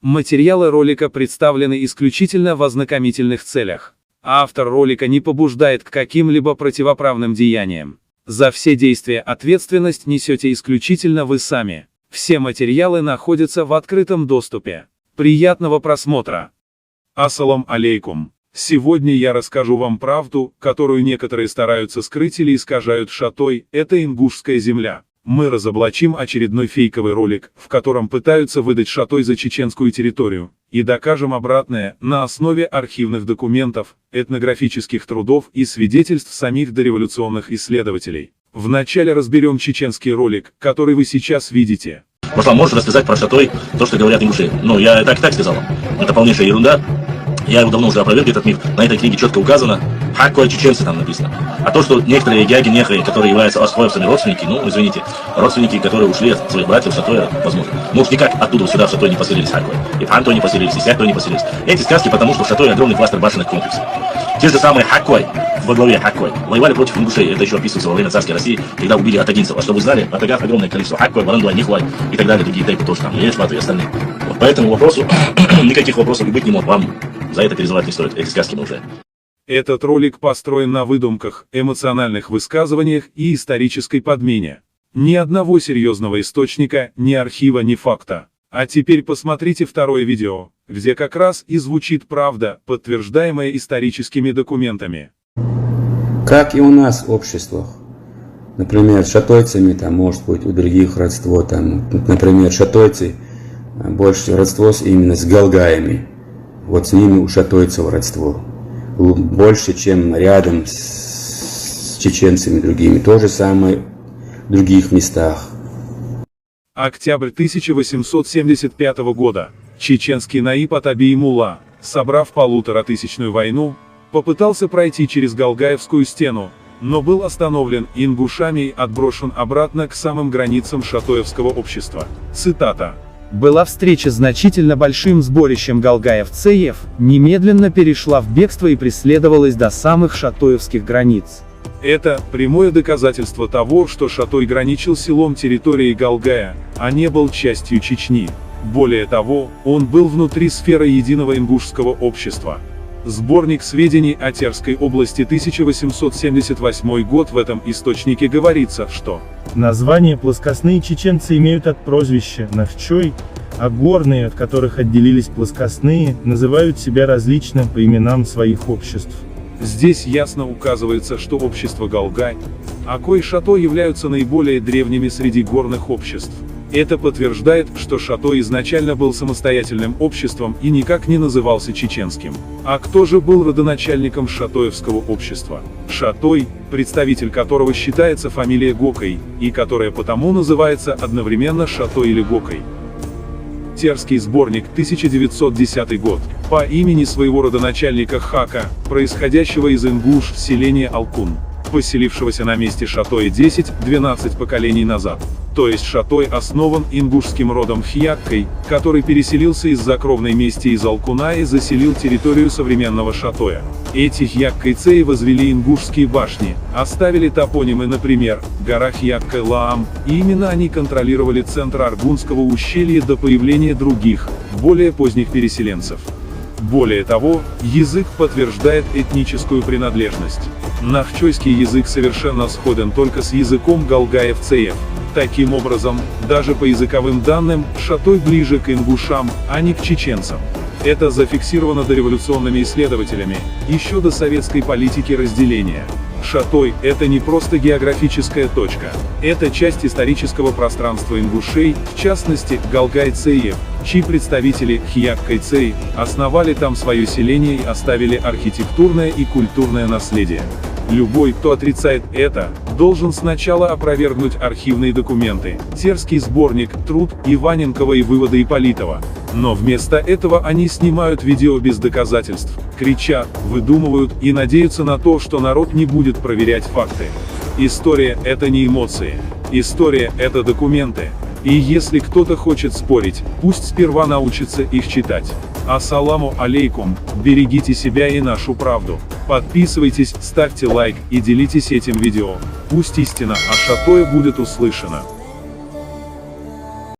Материалы ролика представлены исключительно в ознакомительных целях. Автор ролика не побуждает к каким-либо противоправным деяниям. За все действия ответственность несете исключительно вы сами. Все материалы находятся в открытом доступе. Приятного просмотра! Ассалам алейкум. Сегодня я расскажу вам правду, которую некоторые стараются скрыть или искажают. Шатой – это ингушская земля. Мы разоблачим очередной фейковый ролик, в котором пытаются выдать Шатой за чеченскую территорию, и докажем обратное на основе архивных документов, этнографических трудов и свидетельств самих дореволюционных исследователей. Вначале разберем чеченский ролик, который вы сейчас видите. Может, вам может рассказать про Шатой то, что говорят ингуши. Ну, я так сказал. Это полнейшая ерунда. Я его давно уже опроверг, этот миф. На этой книге четко указано. Хаккой чеченцы там написано. А то, что некоторые гяги, нехры, которые являются осхоевцами родственники, ну, извините, родственники, которые ушли от своих братьев в Шатое, возможно. Ну, уж никак оттуда сюда в Шатое не поселились Хаккой. И в Хантой не поселились, и Сяктой не поселились. Эти сказки, потому что в Шатое огромный кластер башенных комплексов. Те же самые Хаккой, во главе Хаккой, воевали против ингушей. Это еще описывается во время царской России, когда убили атагинцев. А что вы знали, в атагах огромное количество Хаккой, Барандуа, Нихуай и так далее, другие тайпы тоже там, Лешмат и остальные. Вот по этому вопросу, никаких вопросов и быть не может, вам за это переживать не стоит, эти сказки мы уже. Этот ролик построен на выдумках, эмоциональных высказываниях и исторической подмене. Ни одного серьезного источника, ни архива, ни факта. А теперь посмотрите второе видео, где как раз и звучит правда, подтверждаемая историческими документами. Как и у нас в обществах. Например, с шатойцами там может быть у других родство, там, например, шатойцы больше родство именно с галгаями. Вот с ними у шатойцев родство. Больше, чем рядом с чеченцами другими. То же самое в других местах. Октябрь 1875 года. Чеченский наиб Атабей Мулла, собрав 1500-тысячную войну, попытался пройти через Галгаевскую стену, но был остановлен ингушами и отброшен обратно к самым границам шатоевского общества. Цитата. Была встреча с значительно большим сборищем галгаев-цеев, немедленно перешла в бегство и преследовалась до самых шатоевских границ. Это прямое доказательство того, что Шатой граничил селом территории Галгая, а не был частью Чечни. Более того, он был внутри сферы единого ингушского общества. Сборник сведений о Терской области, 1878 год. В этом источнике говорится, что название плоскостные чеченцы имеют от прозвища Навчой, а горные, от которых отделились плоскостные, называют себя различно по именам своих обществ. Здесь ясно указывается, что общество Галгай, Акой и Шатой являются наиболее древними среди горных обществ. Это подтверждает, что Шатой изначально был самостоятельным обществом и никак не назывался чеченским. А кто же был родоначальником шатоевского общества? Шатой, представитель которого считается фамилия Гокой, и которая потому называется одновременно Шатой или Гокой. Терский сборник, 1910 год, по имени своего родоначальника Хака, происходящего из ингуш селения Алкун, поселившегося на месте Шатоя 10-12 поколений назад. То есть Шатой основан ингушским родом Хьяккой, который переселился из закровной мести из Алкуна и заселил территорию современного Шатоя. Эти хьяккайцеи возвели ингушские башни, оставили топонимы, например, гора Хьяккай-Лаам, и именно они контролировали центр Аргунского ущелья до появления других, более поздних переселенцев. Более того, язык подтверждает этническую принадлежность. Нахчойский язык совершенно сходен только с языком галгаев-цеев. Таким образом, даже по языковым данным, Шатой ближе к ингушам, а не к чеченцам. Это зафиксировано дореволюционными исследователями, еще до советской политики разделения. Шатой – это не просто географическая точка, это часть исторического пространства ингушей, в частности, галгай-цеев, чьи представители, хьяккай-цеи, основали там свое селение и оставили архитектурное и культурное наследие. Любой, кто отрицает это, должен сначала опровергнуть архивные документы, Терский сборник, труд Иваненкова и выводы Ипполитова. Но вместо этого они снимают видео без доказательств, кричат, выдумывают и надеются на то, что народ не будет проверять факты. История – это не эмоции. История – это документы. И если кто-то хочет спорить, пусть сперва научится их читать. Ассаламу алейкум, берегите себя и нашу правду. Подписывайтесь, ставьте лайк и делитесь этим видео. Пусть истина о Шатое будет услышана.